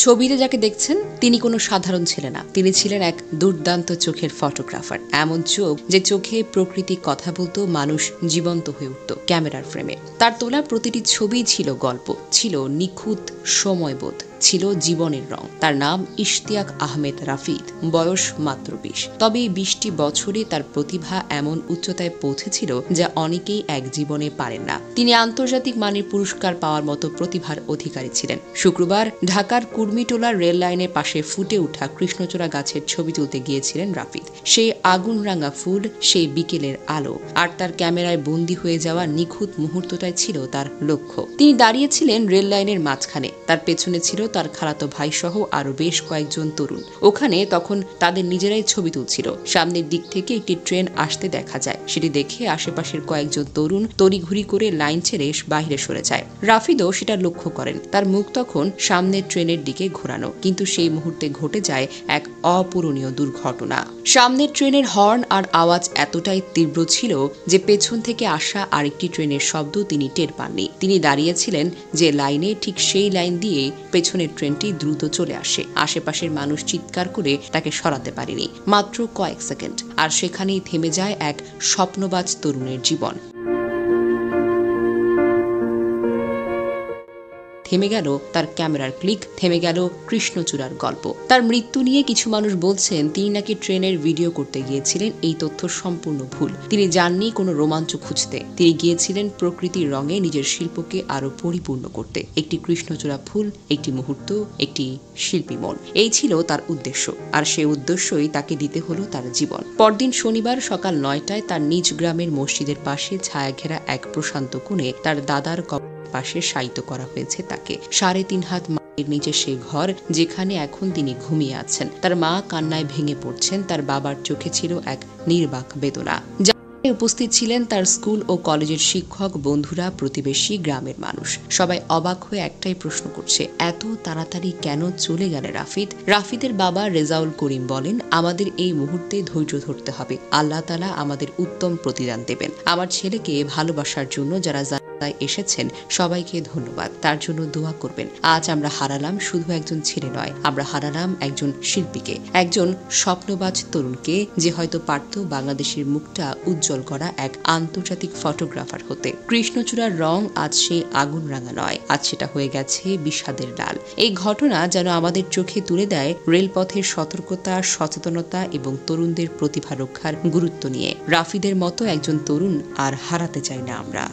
ছবিতে যাকে দেখছেন তিনি কোনো সাধারণ ছিলেন না, তিনি ছিলেন এক দুর্দান্ত চোখের ফটোগ্রাফার। এমন চোখ যে চোখে প্রকৃতি কথা বলতো, মানুষ জীবন্ত হয়ে উঠত ক্যামেরার ফ্রেমে। তার তোলা প্রতিটি ছবি ছিল গল্প, ছিল নিখুঁত সময়বোধ, ছিল জীবনের রং। তার নাম ইশতিয়াক আহমেদ রাফিদ, বয়স মাত্র 20। তবে এই 20টি বছরে তার প্রতিভা এমন উচ্চতায় পৌঁছেছিল যা অনেকেই এক জীবনে পারেন না। তিনি আন্তর্জাতিক মানের পুরস্কার পাওয়ার মতো প্রতিভার অধিকারী ছিলেন। শুক্রবার ঢাকার কুর্মিটোলা রেল লাইনের পাশে ফুটে ওঠা কৃষ্ণচূড়া গাছের ছবি তুলতে গিয়েছিলেন রাফিদ। সেই আগুনরাঙা ফুল, সেই বিকেলের আলো, আর তার ক্যামেরায় বন্দী হয়ে যাওয়া নিখুঁত মুহূর্তটাই ছিল তার লক্ষ্য। তিনি দাঁড়িয়েছিলেন রেল লাইনের মাঝখানে, তার পেছনে ছিল তার খালাতো ভাই সহ আরো বেশ কয়েকজন তরুণ। ওখানে তখন তাদের নিজেরাই ছবি তুলছিল। সামনের দিক থেকে একটি ট্রেন আসতে দেখা যায়। সেটি দেখে আশেপাশের কয়েকজন তরুণ তড়িঘড়ি করে লাইন ছেড়ে বাইরে সরে যায়। রাফিদও সেটা লক্ষ্য করেন। তার মুখ তখন সামনের ট্রেনের দিকে ঘোরানো, কিন্তু সেই মুহূর্তে ঘটে যায় এক অপূরণীয় দুর্ঘটনা। সামনের ট্রেনের হর্ন আর আওয়াজ এতটাই তীব্র ছিল যে পেছন থেকে আসা আরেকটি ট্রেনের শব্দ তিনি টের পাননি। তিনি দাঁড়িয়েছিলেন যে লাইনে, ঠিক সেই লাইন দিয়ে পেছনের ট্রেনটি দ্রুত চলে আসে। আশেপাশের মানুষ চিৎকার করে তাকে সরাতে পারেনি। মাত্র কয়েক সেকেন্ড, আর সেখানেই থেমে যায় এক স্বপ্নবাজ তরুণের জীবন। থেমে গেল তার ক্যামেরার ক্লিক, থেমে গেল কৃষ্ণচূড়ার গল্প। তার মৃত্যু নিয়ে কিছু মানুষ বলছেন তিনি নাকি ট্রেনের ভিডিও করতে গিয়েছিলেন। এই তথ্য সম্পূর্ণ ভুল। তিনি যাননি কোনো রোমাঞ্চ খুঁজতে, তিনি গিয়েছিলেন প্রকৃতির রঙে নিজের শিল্পকে আরো পরিপূর্ণ করতে। একটি কৃষ্ণচূড়া ফুল, একটি মুহূর্ত, একটি শিল্পী মন, এই ছিল তার উদ্দেশ্য। আর সেই উদ্দেশ্যই তাকে দিতে হলো তার জীবন। পরদিন শনিবার সকাল 9টায় তার নিজ গ্রামের মসজিদের পাশে ছায়া ঘেরা এক প্রশান্ত কোণে তার দাদার পাশে শায়িত করা হয়েছে তাকে। 3.5 হাত মাটির নিচে সে ঘর, যেখানে এখন তিনি ঘুমিয়ে আছেন। তার মা কান্নায় ভেঙে পড়ছেন। তার বাবার চোখে ছিল এক নির্বাক বেদনা। উপস্থিত ছিলেন তার স্কুল ও কলেজের শিক্ষক, বন্ধুরা, প্রতিবেশী, গ্রামের মানুষ। সবাই অবাক হয়ে একটাই প্রশ্ন করছে, এত তাড়াতাড়ি কেন চলে গেল রাফিদ? রাফিদের বাবা রেজাউল করিম বলেন, আমাদের এই মুহূর্তে ধৈর্য ধরতে হবে। আল্লাহ তাআলা আমাদের উত্তম প্রতিদান দেবেন। আমার ছেলেকে ভালোবাসার জন্য যারা এসেছেন সবাইকে ধন্যবাদ। তার জন্য দোয়া করবেন। আজ আমরা হারালাম শুধু একজন ছেলে নয়, আমরা হারালাম একজন শিল্পীকে, একজন স্বপ্নবাজ তরুণকে, যে হয়তো পারত বাংলাদেশের মুখটা উজ্জ্বল করা এক আন্তর্জাতিক ফটোগ্রাফার হতে। কৃষ্ণচূড়ার রং আজ সেই আগুন রাঙা নয়, আজ সেটা হয়ে গেছে বিষাদের লাল। এই ঘটনা যেন আমাদের চোখে তুলে দেয় রেলপথের সতর্কতা, সচেতনতা এবং তরুণদের প্রতিভা রক্ষার গুরুত্ব নিয়ে। রাফিদের মতো একজন তরুণ আর হারাতে চাই না আমরা।